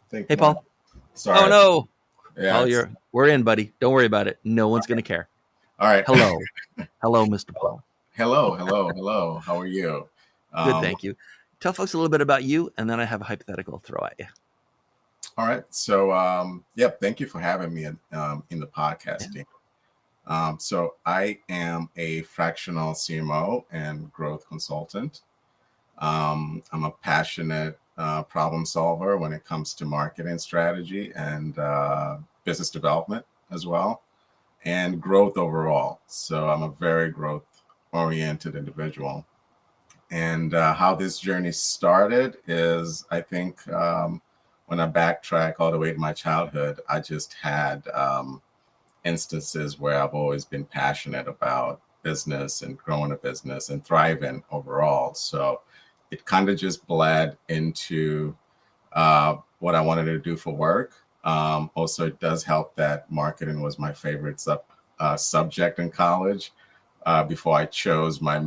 Think Hey, my Paul. sorry. Oh no, Yeah, Paul, it's we're in, buddy. Don't worry about it. No one's gonna care. all right. Hello, Mr. Paul. Hello. How are you? Good, Um, thank you. Tell folks a little bit about you, and then I have a hypothetical to throw at you. all right. So, yep. Thank you for having me in the Yeah. podcasting. So, I am a fractional CMO and growth consultant. I'm a passionate problem solver when it comes to marketing strategy and business development as well, and growth overall. So I'm a very growth oriented individual. And how this journey started is, I think, when I backtrack all the way to my childhood, I just had instances where I've always been passionate about business and growing a business and thriving overall. So it kind of just bled into what I wanted to do for work. Also, it does help that marketing was my favorite subject in college before I chose my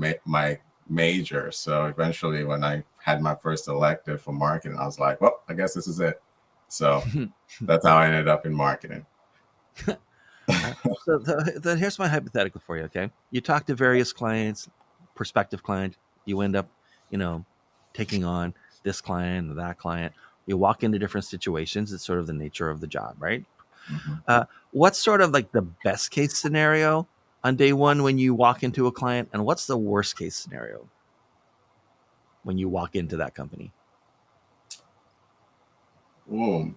major. So eventually, when I had my first elective for marketing, I was like, well, I guess this is it. So that's how I ended up in marketing. So here's my hypothetical for you. Okay, you talk to various clients, prospective client. You end up, taking on this client or that client. You walk into different situations. It's sort of the nature of the job, right? Mhm. What's sort of like the best case scenario on day one when you walk into a client, and what's the worst case scenario when you walk into that company? Ooh,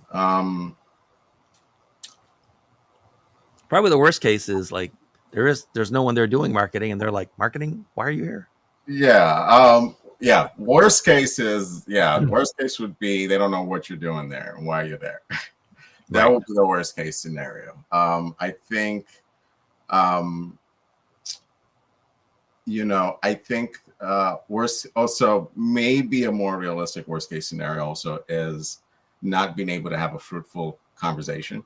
Probably the worst case is like there's no one there doing marketing, and they're like, marketing, why are you here? yeah. Worst case would be they don't know what you're doing there and why you're there. That Right. would be the worst case scenario. I think, um, I think worst also maybe a more realistic worst case scenario also is not being able to have a fruitful conversation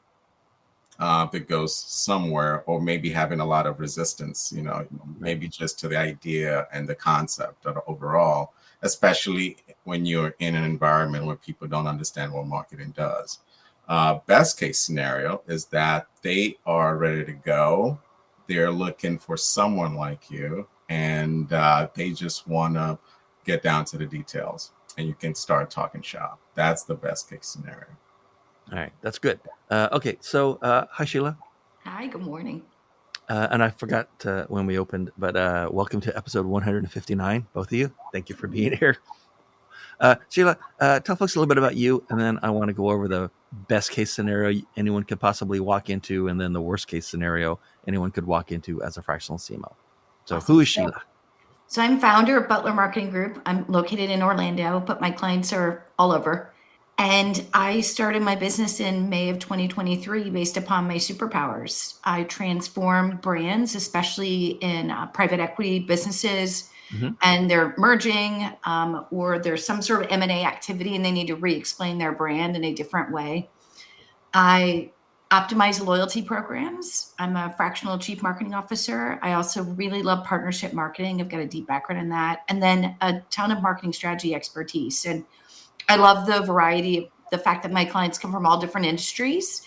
that goes somewhere, or maybe having a lot of resistance, Right. maybe just to the idea and the concept of overall, especially when you're in an environment where people don't understand what marketing does. Best case scenario is that they are ready to go. They're looking for someone like you, and they just want to get down to the details, and you can start talking shop. That's the best case scenario. All right, that's good. Okay, so hi Sheila, Hi, good morning. and I forgot when we opened, but welcome to episode 159, both of you. Thank you for being here. Sheila, tell folks a little bit about you, and then I want to go over the best case scenario anyone could possibly walk into, and then the worst case scenario anyone could walk into as a fractional CMO. So, who Awesome. is Sheila? So I'm founder of Butler Marketing Group. I'm located in Orlando, but my clients are all over. And I started my business in May of 2023 based upon my superpowers. I transform brands, especially in private equity businesses, Mm-hmm. and they're merging, or there's some sort of M&A activity and they need to re-explain their brand in a different way. I optimize loyalty programs. I'm a fractional chief marketing officer. I also really love partnership marketing. I've got a deep background in that. And then a ton of marketing strategy expertise. And I love the variety, the fact that my clients come from all different industries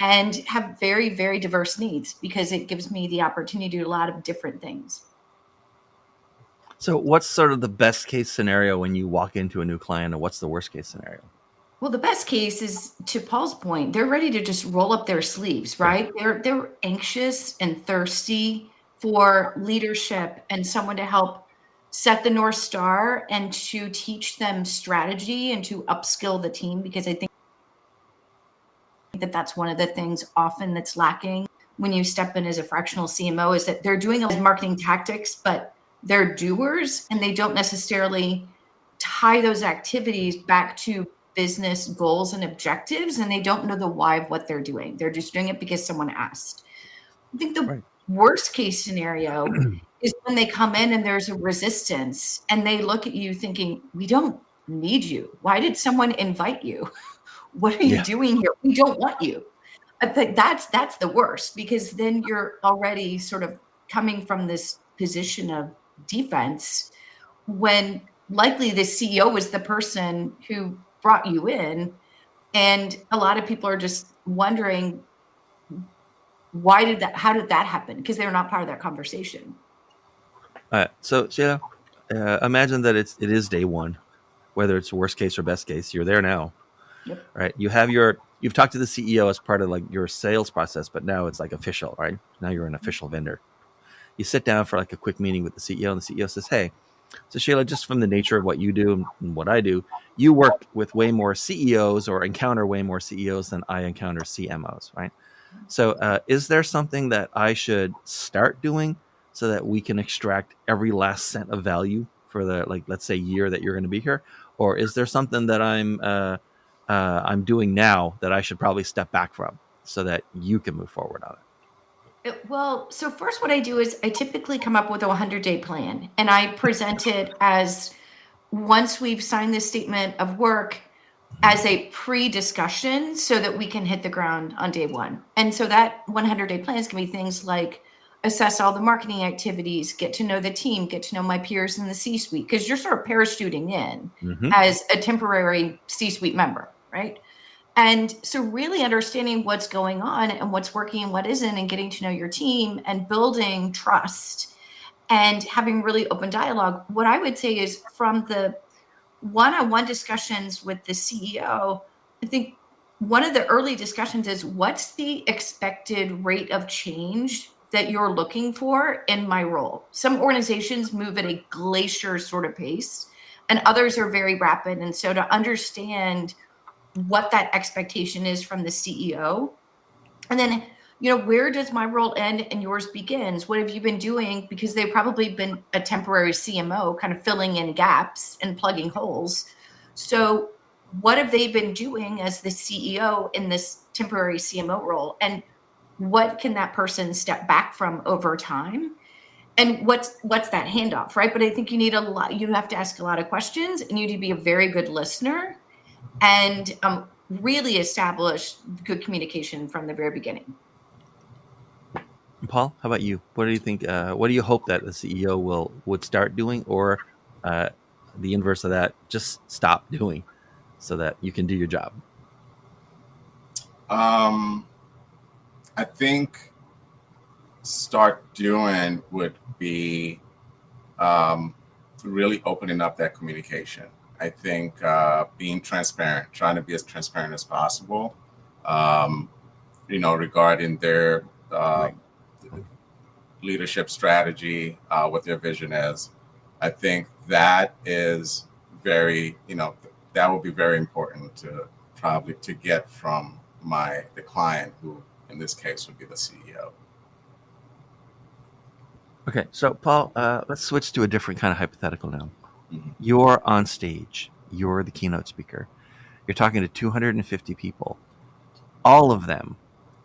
and have very, very diverse needs, because it gives me the opportunity to do a lot of different things. So, what's sort of the best case scenario when you walk into a new client, and what's the worst case scenario? Well, the best case is, to Paul's point, they're ready to just roll up their sleeves, right? They're anxious and thirsty for leadership and someone to help set the North Star and to teach them strategy and to upskill the team, because I think that that's one of the things often that's lacking when you step in as a fractional CMO, is that they're doing a lot of marketing tactics, but they're doers and they don't necessarily tie those activities back to business goals and objectives, and they don't know the why of what they're doing. They're just doing it because someone asked. I think the Right. worst case scenario is when they come in and there's a resistance and they look at you thinking, we don't need you. Why did someone invite you? What are you Yeah. doing here? We don't want you. I think that's the worst, because then you're already sort of coming from this position of defense, when likely the CEO is the person who brought you in, And a lot of people are just wondering, how did that happen? Because they're not part of that conversation. All right. So, Sheila, imagine that it is day one, whether it's worst case or best case. You're there now, Yep. right? You've talked to the CEO as part of like your sales process, but now it's like official, right? Now you're an official vendor. You sit down for like a quick meeting with the CEO, and the CEO says, "Hey, so Sheila, just from the nature of what you do and what I do, you work with way more CEOs or encounter way more CEOs than I encounter CMOs, right? So, is there something that I should start doing so that we can extract every last cent of value for the, like, let's say, year that you're going to be here, or is there something that I'm doing now that I should probably step back from so that you can move forward on it?" Well, so first what I do is I typically come up with a 100-day plan, and I present it as, once we've signed this statement of work, as a pre-discussion so that we can hit the ground on day one. And so that 100-day plan is going to be things like assess all the marketing activities, get to know the team, get to know my peers in the C-suite, because you're sort of parachuting in as a temporary C-suite member, right? And so really understanding what's going on and what's working and what isn't, and getting to know your team and building trust and having really open dialogue. What I would say is, from the one-on-one discussions with the CEO, I think one of the early discussions is, what's the expected rate of change that you're looking for in my role? Some organizations move at a glacier sort of pace, and others are very rapid. And so to understand what that expectation is from the CEO, and then, where does my role end and yours begins? What have you been doing? Because they've probably been a temporary CMO, kind of filling in gaps and plugging holes. So what have they been doing as the CEO in this temporary CMO role? And what can that person step back from over time? And what's that handoff, right? But I think you have to ask a lot of questions, and you need to be a very good listener, and really establish good communication from the very beginning. Paul, how about you? What do you think? What do you hope that the CEO would start doing, or the inverse of that, just stop doing, so that you can do your job? I think start doing would be really opening up that communication. I think being transparent, trying to be as transparent as possible, regarding their leadership strategy, what their vision is. I think that is that will be very important to get from the client, who in this case would be the CEO. Okay, so Paul, let's switch to a different kind of hypothetical now. Mm-hmm. You're on stage. You're the keynote speaker. You're talking to 250 people. All of them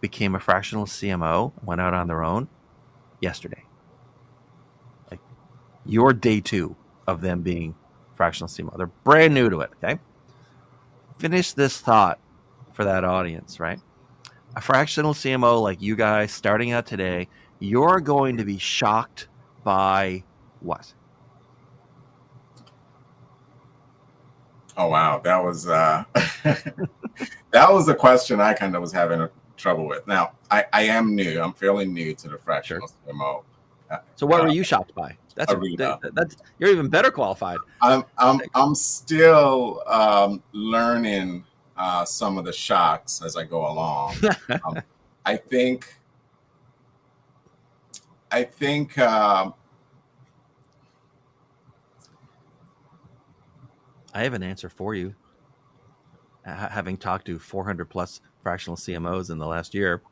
became a fractional CMO, went out on their own yesterday. Like, you're day 2 of them being fractional CMO. They're brand new to it, okay? Finish this thought for that audience, right? A fractional CMO like you guys starting out today, you're going to be shocked by what? Oh, wow. That was that was the question I kind of was having trouble with. Now, I am new. I'm fairly new to the fractional CMO. So what were you shocked by? That's you're even better qualified. I'm still learning some of the shocks as I go along. I think I have an answer for you. Having talked to 400 plus fractional CMOs in the last year,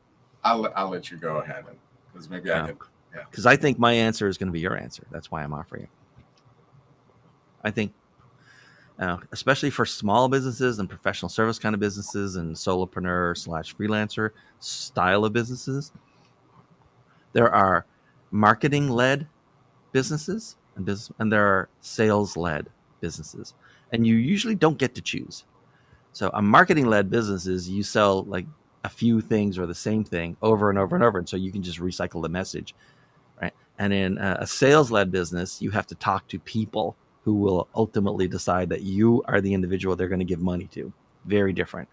I'll let you go ahead, because maybe I could. Yeah. Because I think my answer is going to be your answer. That's why I'm offering it. I think, especially for small businesses and professional service kind of businesses and solopreneur / freelancer style of businesses, there are marketing-led businesses and there are sales-led businesses. And you usually don't get to choose. So a marketing-led business is you sell like a few things or the same thing over and over and over. And so you can just recycle the message, right? And in a sales-led business, you have to talk to people who will ultimately decide that you are the individual they're going to give money to. Very different.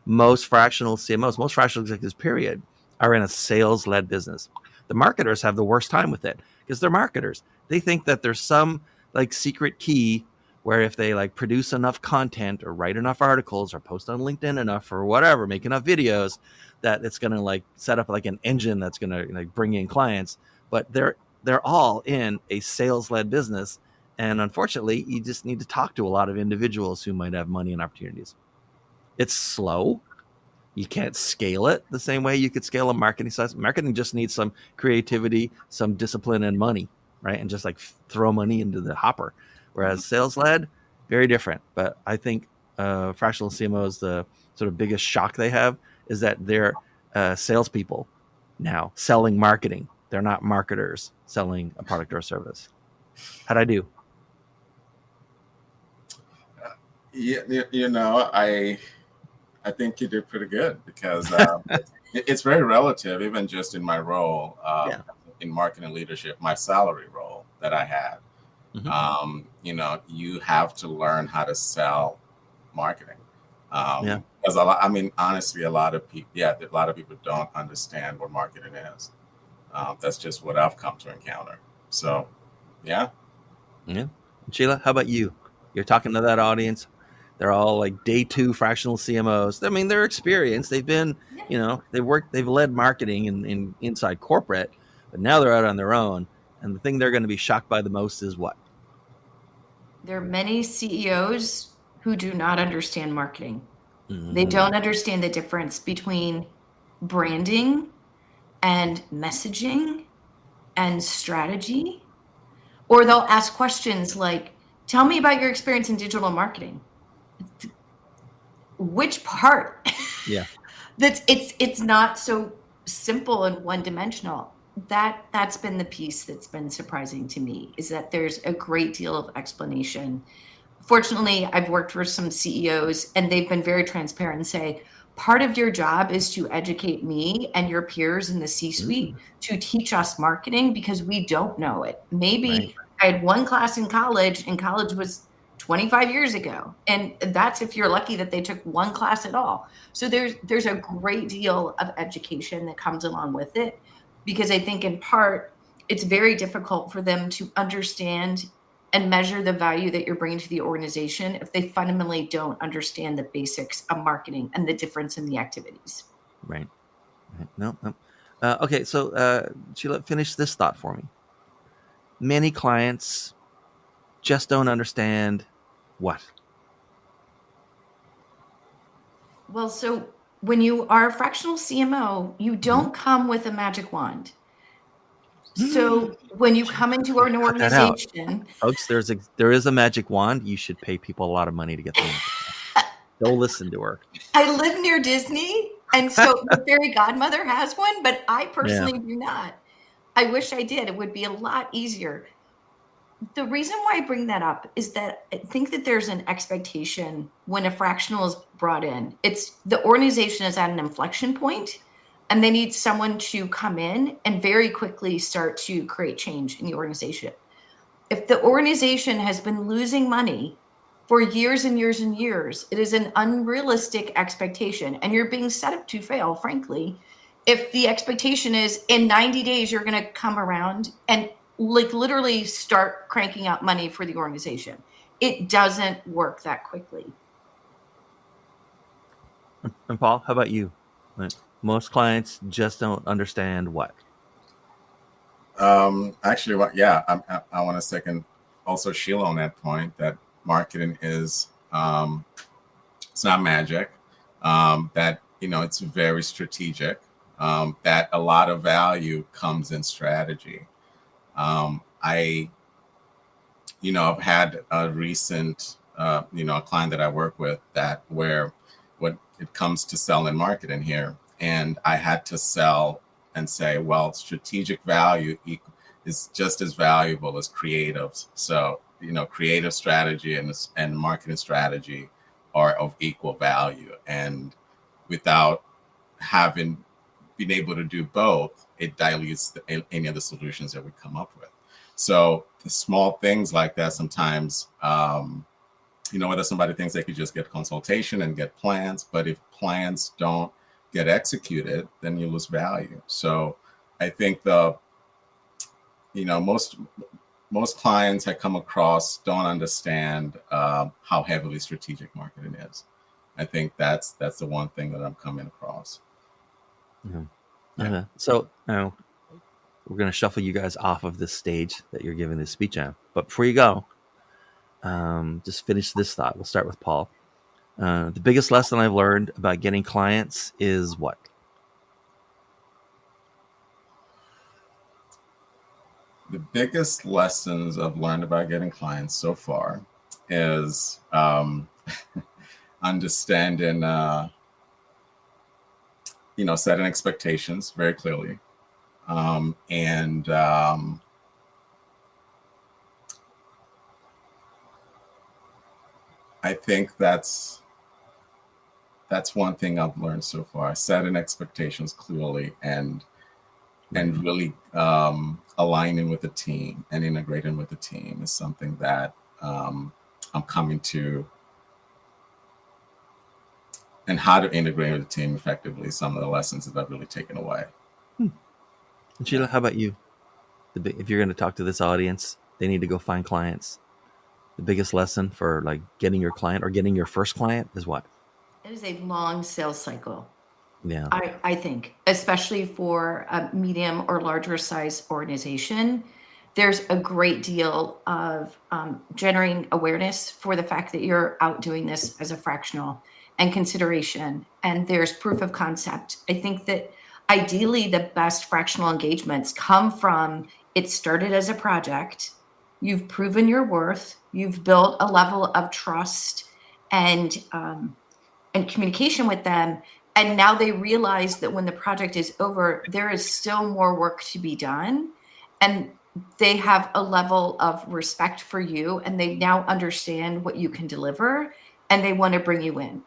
most fractional CMOs, most fractional executives, period, are in a sales-led business. The marketers have the worst time with it because they're marketers. They think that there's some like secret key where if they like produce enough content or write enough articles or post on LinkedIn enough or whatever, make enough videos, that it's going to like set up like an engine that's going to like bring in clients. But they're all in a sales-led business. And unfortunately, you just need to talk to a lot of individuals who might have money and opportunities. It's slow. You can't scale it the same way you could scale a marketing size. Marketing just needs some creativity, some discipline, and money, right? And just like throw money into the hopper. Whereas sales-led, very different. But I think fractional CMOs, the sort of biggest shock they have is that they're salespeople now selling marketing. They're not marketers selling a product or a service. How'd I do? I think you did pretty good because it's very relative, even just in my role in marketing leadership, my salary role that I had. Mm-hmm. You have to learn how to sell marketing. Because honestly, a lot of people don't understand what marketing is. That's just what I've come to encounter. So, yeah. Sheila, how about you? You're talking to that audience. They're all like day 2 fractional CMOs. I mean, they're experienced. They've been, they've led marketing in inside corporate, but now they're out on their own. And the thing they're going to be shocked by the most is what? There are many CEOs who do not understand marketing. Mm-hmm. They don't understand the difference between branding and messaging and strategy. Or they'll ask questions like, tell me about your experience in digital marketing. Which part? Yeah. It's not so simple and one-dimensional. That's been the piece that's been surprising to me, is that there's a great deal of explanation. Fortunately, I've worked for some CEOs and they've been very transparent and say, part of your job is to educate me and your peers in the C-suite to teach us marketing because we don't know it. Maybe I had one class in college, and college was 25 years ago. And that's if you're lucky that they took one class at all. So there's a great deal of education that comes along with it, because I think in part, it's very difficult for them to understand and measure the value that you're bringing to the organization if they fundamentally don't understand the basics of marketing and the difference in the activities. Right. No. Okay, so Sheila, finish this thought for me. Many clients just don't understand what? Well, so when you are a fractional CMO, you don't come with a magic wand. So when you come into an organization, folks, there is a magic wand. You should pay people a lot of money to get them. Don't listen to her. I live near Disney, and so the fairy godmother has one, but I personally do not. I wish I did. It would be a lot easier. The reason why I bring that up is that I think that there's an expectation when a fractional is brought in. It's the organization is at an inflection point, and they need someone to come in and very quickly start to create change in the organization. If the organization has been losing money for years and years and years, it is an unrealistic expectation, and you're being set up to fail, frankly. If the expectation is in 90 days, you're going to come around and like literally start cranking out money for the organization. It doesn't work that quickly. And Paul, how about you? Most clients just don't understand what? Actually, I want to second also Sheila on that point, that marketing is, it's not magic, that, it's very strategic, that a lot of value comes in strategy. I've had a recent, a client that I work with where when it comes to selling marketing here, and I had to sell and say, well, strategic value is just as valuable as creatives. So, creative strategy and marketing strategy are of equal value. And without having been able to do both, it dilutes any of the solutions that we come up with. So the small things like that sometimes whether somebody thinks they could just get consultation and get plans, but if plans don't get executed, then you lose value. So I think most clients I come across don't understand how heavily strategic marketing is. I think that's the one thing that I'm coming across. Yeah. Yeah. So now we're going to shuffle you guys off of this stage that you're giving this speech on. But before you go, just finish this thought. We'll start with Paul. The biggest lesson I've learned about getting clients is what? The biggest lessons I've learned about getting clients so far is understanding, setting expectations very clearly. And I think that's one thing I've learned so far. Setting expectations clearly and really aligning with the team and integrating with the team is something that I'm coming to, and how to integrate with the team effectively. Some of the lessons that I've really taken away. And Sheila, how about you? If you're going to talk to this audience, they need to go find clients. The biggest lesson for like getting your client or getting your first client is what? It is a long sales cycle. Yeah. I think, especially for a medium or larger size organization, there's a great deal of generating awareness for the fact that you're out doing this as a fractional and consideration. And there's proof of concept. I think that ideally the best fractional engagements come from it started as a project. You've proven your worth. You've built a level of trust and communication with them. And now they realize that when the project is over, there is still more work to be done. And they have a level of respect for you, and they now understand what you can deliver, and they want to bring you in.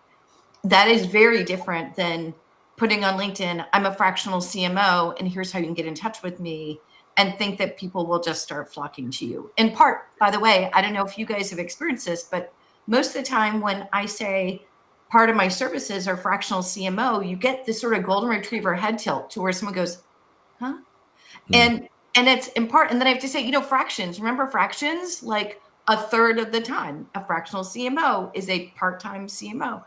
That is very different than putting on LinkedIn, I'm a fractional CMO, and here's how you can get in touch with me, and think that people will just start flocking to you. In part, by the way, I don't know if you guys have experienced this, but most of the time when I say part of my services are fractional CMO, you get this sort of golden retriever head tilt to where someone goes, huh? And it's in part, and then I have to say, fractions, remember fractions? Like a third of the time, a fractional CMO is a part-time CMO.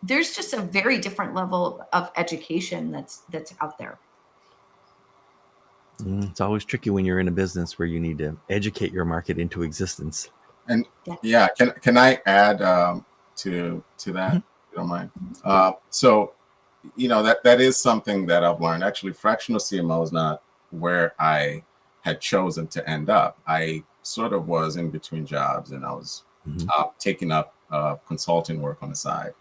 There's just a very different level of education that's out there. It's always tricky when you're in a business where you need to educate your market into existence. And can I add to that, if you don't mind? So, that is something that I've learned. Actually, fractional CMO is not where I had chosen to end up. I sort of was in between jobs, and I was taking up consulting work on the side.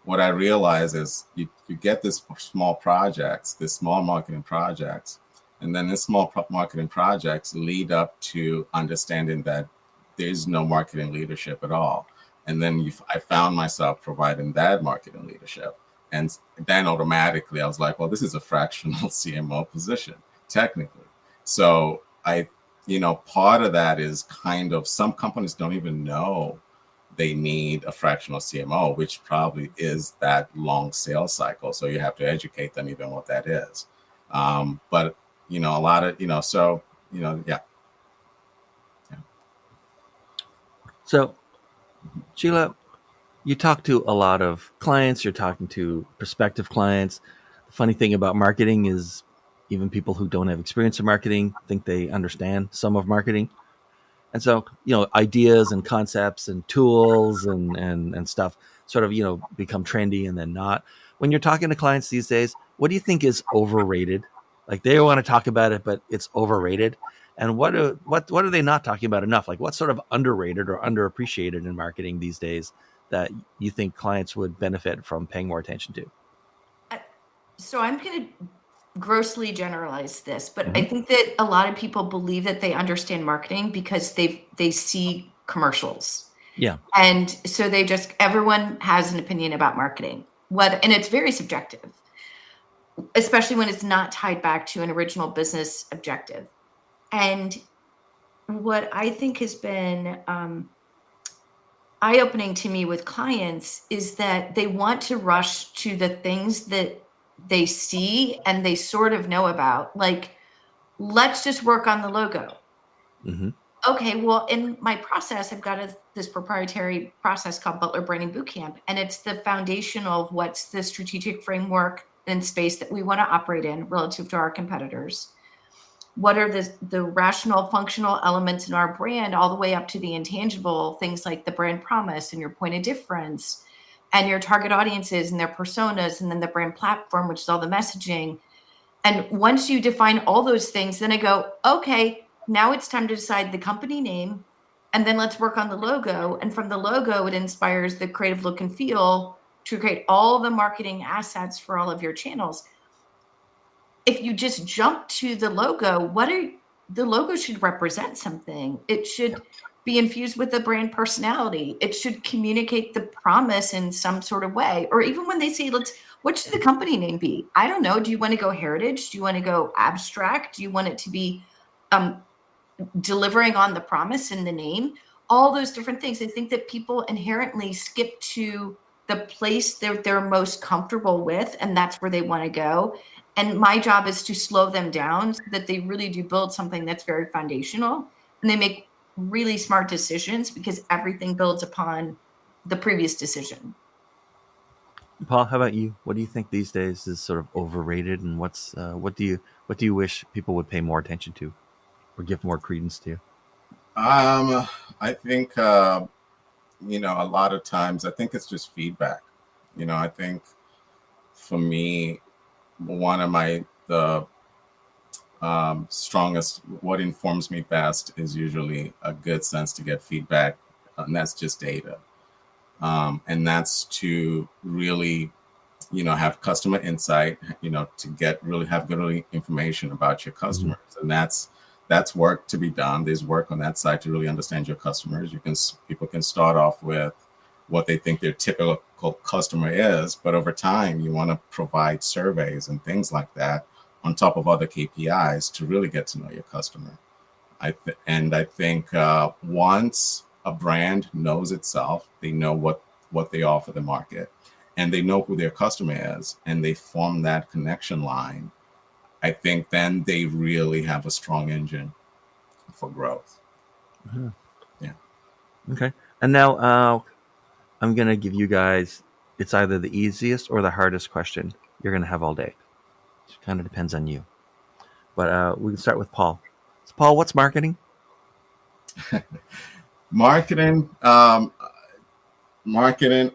What I realized is you get this small marketing projects, and then these small marketing projects lead up to understanding that there's no marketing leadership at all. And then I found myself providing that marketing leadership. And then automatically I was like, well, this is a fractional CMO position, technically. So part of that is kind of, some companies don't even know they need a fractional CMO, which probably is that long sales cycle. So you have to educate them even what that is. But, a lot of, yeah. So, Sheila, you talk to a lot of clients, you're talking to prospective clients. The funny thing about marketing is even people who don't have experience in marketing think they understand some of marketing. And so, ideas and concepts and tools and stuff sort of, become trendy and then not. When you're talking to clients these days, what do you think is overrated? Like they want to talk about it, but it's overrated. And what are they not talking about enough? Like what's sort of underrated or underappreciated in marketing these days that you think clients would benefit from paying more attention to? So I'm going to grossly generalize this, but I think that a lot of people believe that they understand marketing because they see commercials. Yeah. And so everyone has an opinion about marketing, and it's very subjective, especially when it's not tied back to an original business objective. And what I think has been, eye-opening to me with clients is that they want to rush to the things that they see and they sort of know about. Like, let's just work on the logo. Mm-hmm. Okay, well, in my process, I've got this proprietary process called Butler Branding Bootcamp, and it's the foundational of what's the strategic framework and space that we want to operate in relative to our competitors. What are the rational, functional elements in our brand, all the way up to the intangible things like the brand promise and your point of difference and your target audiences and their personas, and then the brand platform, which is all the messaging. And once you define all those things, then I go, okay, now it's time to decide the company name. And then let's work on the logo. And from the logo, it inspires the creative look and feel to create all the marketing assets for all of your channels. If you just jump to the logo, the logo should represent something. It should be infused with the brand personality. It should communicate the promise in some sort of way. Or even when they say, what should the company name be? I don't know. Do you want to go heritage? Do you want to go abstract? Do you want it to be delivering on the promise in the name? All those different things. I think that people inherently skip to the place they're most comfortable with, and that's where they want to go. And my job is to slow them down so that they really do build something that's very foundational, and they make really smart decisions because everything builds upon the previous decision. Paul, how about you? What do you think these days is sort of overrated, and what do you wish people would pay more attention to or give more credence to? I think a lot of times I think it's just feedback. I think for me, one of the strongest, what informs me best is usually a good sense to get feedback, and that's just data. And that's to really, have customer insight, to really have good information about your customers. Mm-hmm. And that's work to be done. There's work on that side to really understand your customers. People can start off with what they think their typical customer is, but over time, you want to provide surveys and things like that on top of other KPIs to really get to know your customer. I think once a brand knows itself, they know what they offer the market, and they know who their customer is, and they form that connection line, I think then they really have a strong engine for growth. Mm-hmm. Yeah. Okay. And now I'm going to give you guys, it's either the easiest or the hardest question you're going to have all day. It kind of depends on you. But we can start with Paul. So Paul, what's marketing? Marketing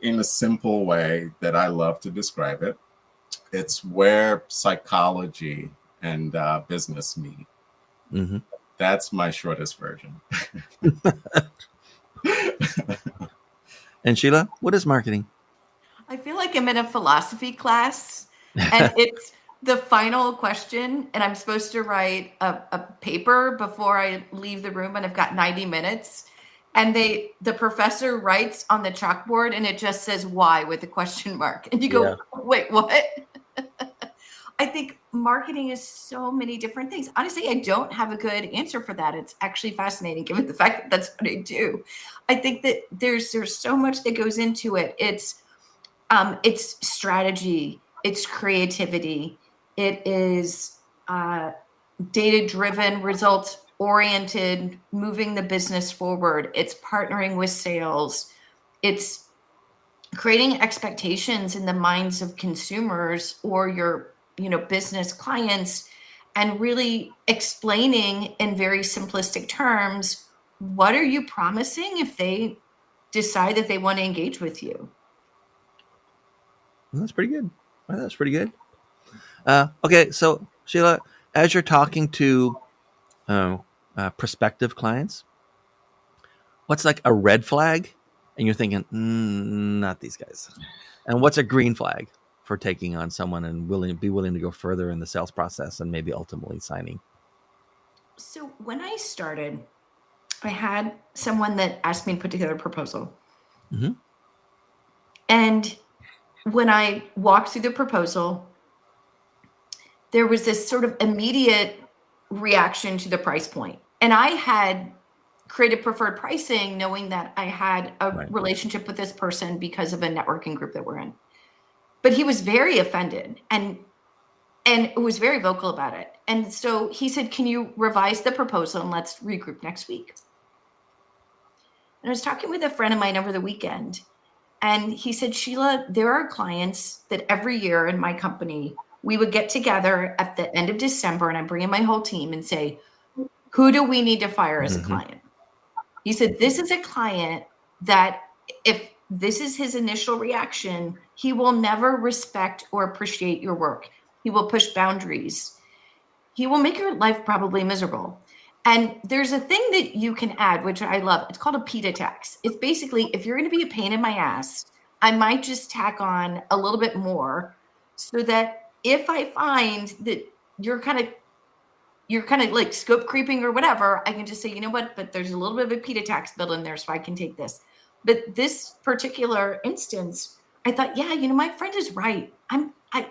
in a simple way that I love to describe it. It's where psychology and business meet. Mm-hmm. That's my shortest version. And Sheila, what is marketing? I feel like I'm in a philosophy class, and it's the final question, and I'm supposed to write a paper before I leave the room, and I've got 90 minutes. And the professor writes on the chalkboard, and it just says "why" with a question mark. And you go, wait, what? I think marketing is so many different things. Honestly, I don't have a good answer for that. It's actually fascinating given the fact that that's what I do. I think that there's so much that goes into it. It's strategy, it's creativity, it is data-driven, results-oriented, moving the business forward. It's partnering with sales. It's creating expectations in the minds of consumers or your business clients, and really explaining in very simplistic terms, what are you promising if they decide that they want to engage with you? That's pretty good. That's pretty good. Okay, so Sheila, as you're talking to prospective clients, what's like a red flag? And you're thinking, not these guys. And what's a green flag for taking on someone and be willing to go further in the sales process and maybe ultimately signing? So when I started, I had someone that asked me to put together a proposal. Mm-hmm. And when I walked through the proposal, there was this sort of immediate reaction to the price point. And I had created preferred pricing, knowing that I had a Right. relationship with this person because of a networking group that we're in. But he was very offended and was very vocal about it. And so he said, can you revise the proposal and let's regroup next week? And I was talking with a friend of mine over the weekend, and he said, Sheila, there are clients that every year in my company, we would get together at the end of December, and I bring in my whole team and say, who do we need to fire as a client? He said, this is a client that if this is his initial reaction, he will never respect or appreciate your work. He will push boundaries. He will make your life probably miserable. And there's a thing that you can add, which I love. It's called a PETA tax. It's basically, if you're going to be a pain in my ass, I might just tack on a little bit more so that if I find that you're kind of like scope creeping or whatever, I can just say, you know what, but there's a little bit of a PETA tax built in there, so I can take this. But this particular instance, I thought, yeah, my friend is right.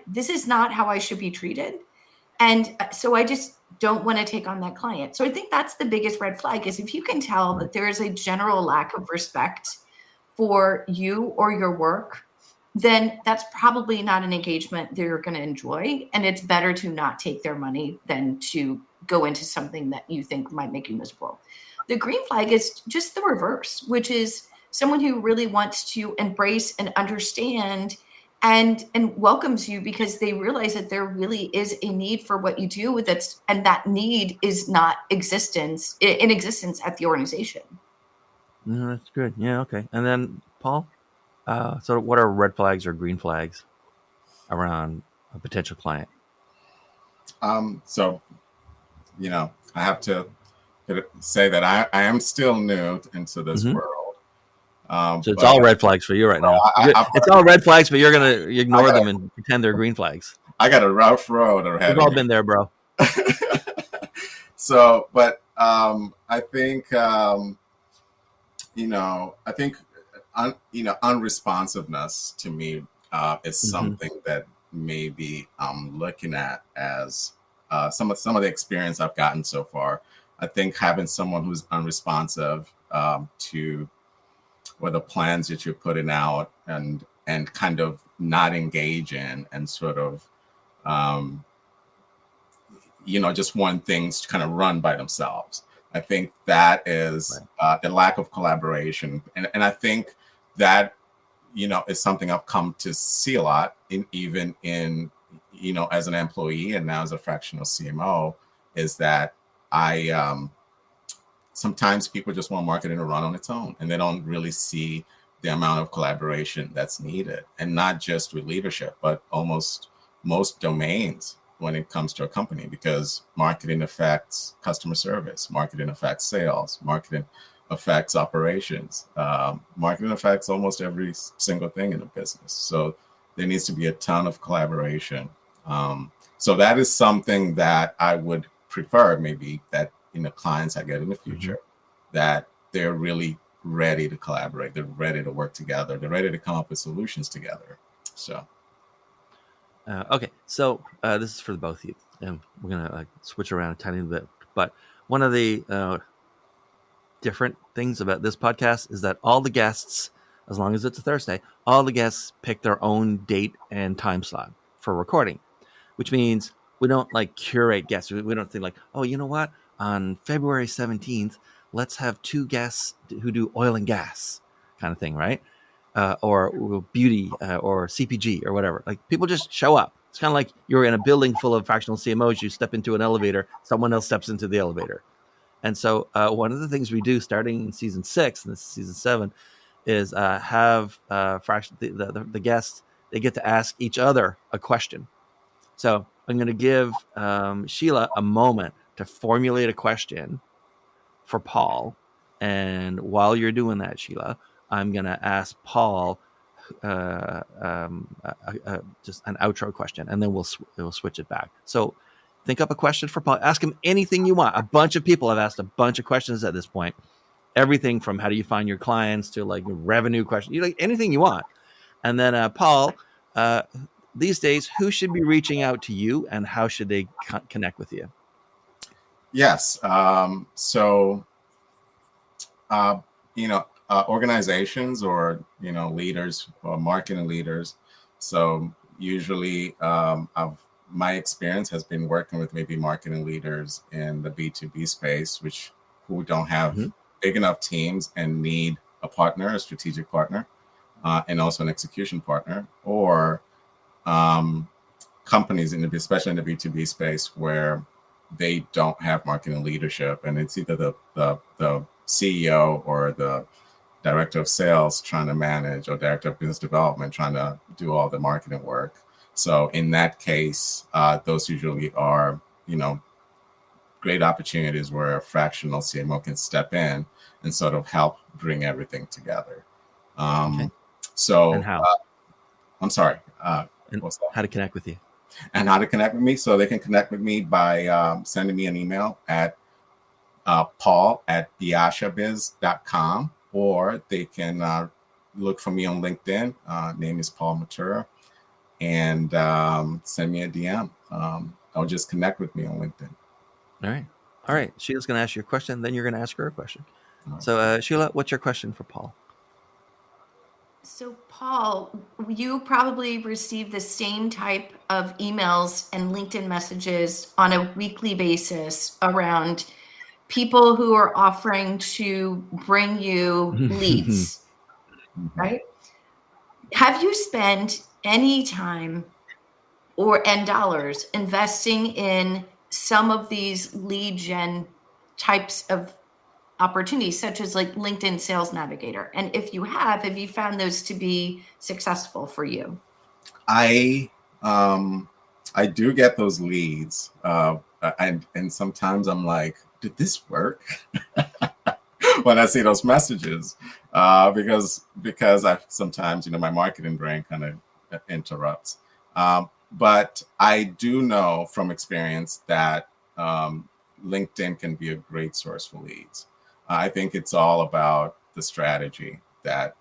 This is not how I should be treated. And so I just don't want to take on that client. So I think that's the biggest red flag, is if you can tell that there is a general lack of respect for you or your work, then that's probably not an engagement they're going to enjoy. And it's better to not take their money than to go into something that you think might make you miserable. The green flag is just the reverse, which is someone who really wants to embrace and understand and welcomes you because they realize that there really is a need for what you do with it, and that need is not in existence at the organization. No, that's good. Yeah, okay. And then Paul, so what are red flags or green flags around a potential client? So, I have to say that I am still new into this world. So it's all red flags for you right now. It's all red flags, but you're going to ignore them and pretend they're green flags. I got a rough road ahead. We've all been there, bro. So, but I think, unresponsiveness to me is something that maybe I'm looking at as some of the experience I've gotten so far. I think having someone who's unresponsive to or the plans that you're putting out and kind of not engage in and sort of, just want things to kind of run by themselves. I think that is the lack of collaboration. And I think that, is something I've come to see a lot even in, as an employee and now as a fractional CMO, is that sometimes people just want marketing to run on its own, and they don't really see the amount of collaboration that's needed, and not just with leadership, but almost most domains when it comes to a company, because marketing affects customer service, marketing affects sales, marketing affects operations, marketing affects almost every single thing in a business. So there needs to be a ton of collaboration. So that is something that I would prefer, maybe, that clients I get in the future, that they're really ready to collaborate, they're ready to work together, they're ready to come up with solutions together. So okay, so this is for the both of you, and we're gonna switch around a tiny bit. But one of the different things about this podcast is that all the guests, as long as it's a Thursday, all the guests pick their own date and time slot for recording, which means we don't curate guests. We don't think oh, you know what? On February 17th, let's have 2 guests who do oil and gas kind of thing, right? Or beauty or CPG or whatever. People just show up. It's kind of like you're in a building full of fractional CMOs. You step into an elevator, someone else steps into the elevator. And so one of the things we do starting in season 6, and this is season 7, is have the guests, they get to ask each other a question. So I'm going to give Sheila a moment to formulate a question for Paul. And while you're doing that, Sheila, I'm going to ask Paul just an outro question, and then we'll switch it back. So think up a question for Paul. Ask him anything you want. A bunch of people have asked a bunch of questions at this point. Everything from how do you find your clients to revenue questions, anything you want. And then Paul, these days, who should be reaching out to you, and how should they connect with you? Yes. So Organizations or leaders or marketing leaders. So usually, my experience has been working with maybe marketing leaders in the B2B space, who don't have big enough teams and need a partner, a strategic partner, and also an execution partner, or companies especially in the B2B space where they don't have marketing leadership, and it's either the CEO or the director of sales trying to manage, or director of business development trying to do all the marketing work. So in that case, those usually are, great opportunities where a fractional CMO can step in and sort of help bring everything together. So, and how? I'm sorry. And how to connect with you? And how to connect with me? So they can connect with me by sending me an email at paul@biashabiz.com, or they can look for me on LinkedIn. Name is Paul Mutuura, and send me a DM. Or just connect with me on LinkedIn. All right. Sheila's going to ask you a question, then you're going to ask her a question. So, Sheila, what's your question for Paul? So, Paul, you probably receive the same type of emails and LinkedIn messages on a weekly basis around people who are offering to bring you leads, right? Have you spent any time and dollars investing in some of these lead gen types of opportunities, such as like LinkedIn Sales Navigator? And if you have you found those to be successful for you? I do get those leads, and sometimes I'm like, did this work? When I see those messages, because I sometimes, my marketing brain kind of interrupts. But I do know from experience that LinkedIn can be a great source for leads. I think it's all about the strategy that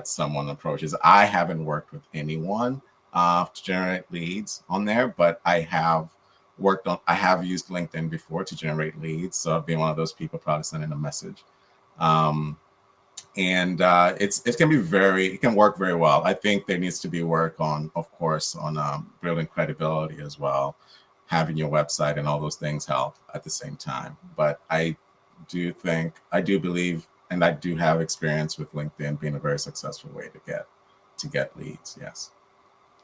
someone approaches. I haven't worked with anyone to generate leads on there, but I have used LinkedIn before to generate leads. So I've been one of those people probably sending a message. And it can work very well. I think there needs to be work on, of course, on building credibility as well. Having your website and all those things help at the same time. But I do believe, and I do have experience with LinkedIn being a very successful way to get leads. Yes.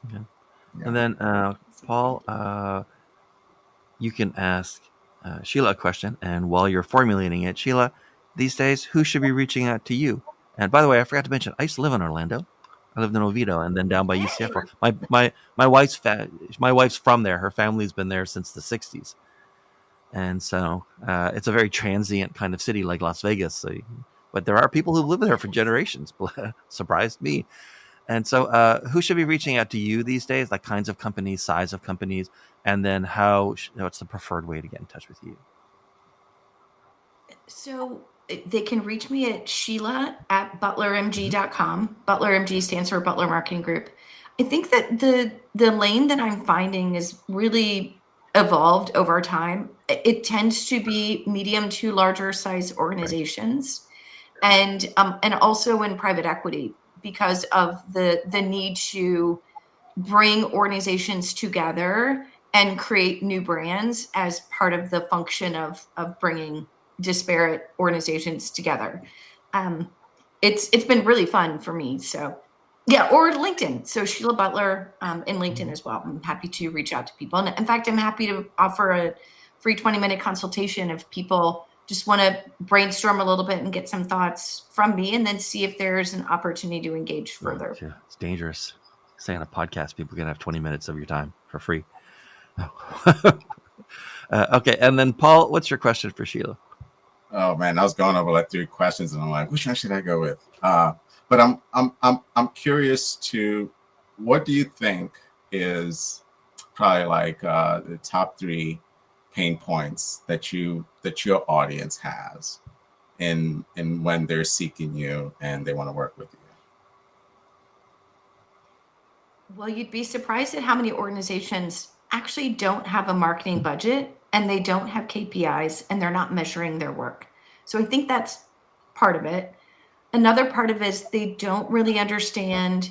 Okay. Yeah. And then Paul, you can ask Sheila a question, and while you're formulating it, Sheila, these days, who should be reaching out to you? And by the way, I forgot to mention, I used to live in Orlando. I lived in Oviedo, and then down by UCF. My wife's from there. Her family's been there since the '60s, and so it's a very transient kind of city, like Las Vegas. So, but there are people who live there for generations. Surprised me. And so, who should be reaching out to you these days? Like kinds of companies, size of companies, and then what's the preferred way to get in touch with you? So they can reach me at Sheila@butlermg.com. ButlerMG stands for Butler Marketing Group. I think that the lane that I'm finding is really evolved over time. It tends to be medium to larger size organizations, right. And also in private equity, because of the need to bring organizations together and create new brands as part of the function of bringing disparate organizations together. It's been really fun for me. So yeah, or LinkedIn. So Sheila Butler in LinkedIn as well. I'm happy to reach out to people. And in fact, I'm happy to offer a free 20-minute consultation if people just want to brainstorm a little bit and get some thoughts from me, and then see if there's an opportunity to engage further. Right, yeah, it's dangerous. Say on a podcast, people can have 20 minutes of your time for free. Okay, and then Paul, what's your question for Sheila? Oh man, I was going over like 3 questions, and I'm like, which one should I go with? But I'm curious to, what do you think is probably like the top 3 pain points that your audience has in when they're seeking you and they want to work with you? Well, you'd be surprised at how many organizations actually don't have a marketing budget, and they don't have KPIs, and they're not measuring their work. So I think that's part of it. Another part of it is they don't really understand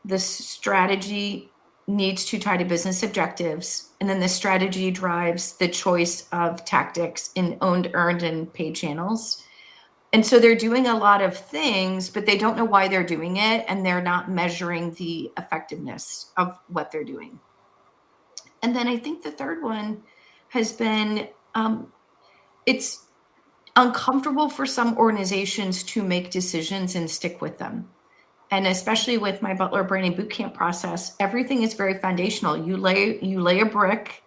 the strategy needs to tie to business objectives. And then the strategy drives the choice of tactics in owned, earned, and paid channels. And so they're doing a lot of things, but they don't know why they're doing it. And they're not measuring the effectiveness of what they're doing. And then I think the third one has been it's uncomfortable for some organizations to make decisions and stick with them. And especially with my Butler branding bootcamp process, everything is very foundational. You lay a brick,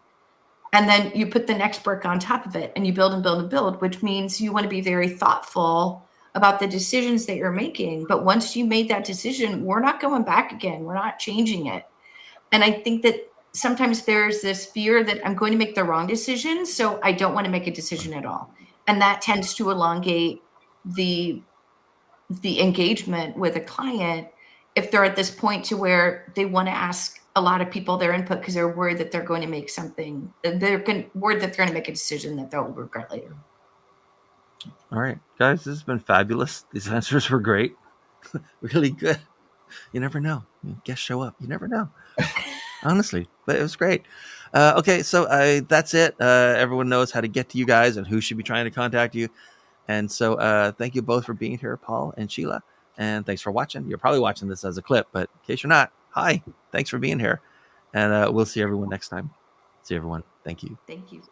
and then you put the next brick on top of it, and you build and build and build, which means you want to be very thoughtful about the decisions that you're making. But once you made that decision, we're not going back again. We're not changing it. And I think that sometimes there's this fear that I'm going to make the wrong decision, so I don't want to make a decision at all. And that tends to elongate the engagement with a client if they're at this point to where they want to ask a lot of people their input because they're worried that they're going to make something, worried that they're going to make a decision that they'll regret later. All right, guys, this has been fabulous. These answers were great. Really good. You never know. Guests show up. You never know. Honestly, but it was great. Okay, so that's it. Everyone knows how to get to you guys and who should be trying to contact you. And so thank you both for being here, Paul and Sheila. And thanks for watching. You're probably watching this as a clip, but in case you're not, hi. Thanks for being here. And we'll see everyone next time. See everyone. Thank you. Thank you.